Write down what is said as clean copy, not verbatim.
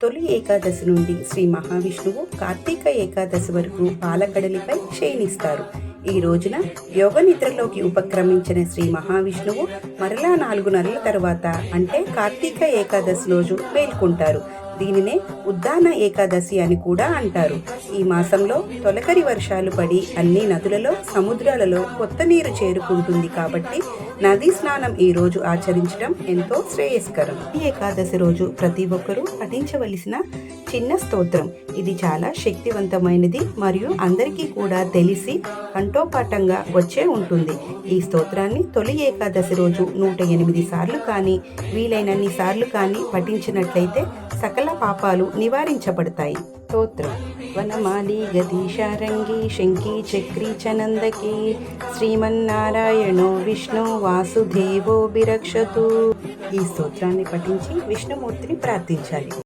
తొలి ఏకాదశి నుండి శ్రీ మహావిష్ణువు కార్తీక ఏకాదశి వరకు పాలకడలిపై శయనిస్తారు. ఈ రోజున యోగ నిద్రలోకి ఉపక్రమించిన శ్రీ మహావిష్ణువు మరలా 4 నెలల తర్వాత అంటే కార్తీక ఏకాదశి రోజు మేల్కొంటారు. దీనినే ఉద్దాన ఏకాదశి అని కూడా అంటారు. ఈ మాసంలో తొలకరి వర్షాలు పడి అన్ని నదులలో సముద్రాలలో కొత్త నీరు చేరుకుంటుంది కాబట్టి నదీ స్నానం ఈ రోజు ఆచరించడం ఎంతో శ్రేయస్కరం. ఈ ఏకాదశి రోజు ప్రతి ఒక్కరూ పఠించవలసిన చిన్న స్తోత్రం. ఇది చాలా శక్తివంతమైనది మరియు అందరికీ కూడా తెలిసి కంఠోపాఠంగా వచ్చే ఉంటుంది. ఈ స్తోత్రాన్ని తొలి ఏకాదశి రోజు 108 సార్లు కానీ వీలైనన్ని సార్లు కానీ పఠించినట్లయితే సకల పాపాలు నివారించబడతాయి. స్తోత్రం: వనమాలి గదీశారంగి శంకి చక్రీ చనందకి శ్రీమన్నారాయణో విష్ణు వాసుదేవో బిరక్షతు. ఈ స్తోత్రాన్ని పఠించి విష్ణుమూర్తిని ప్రార్థించాలి.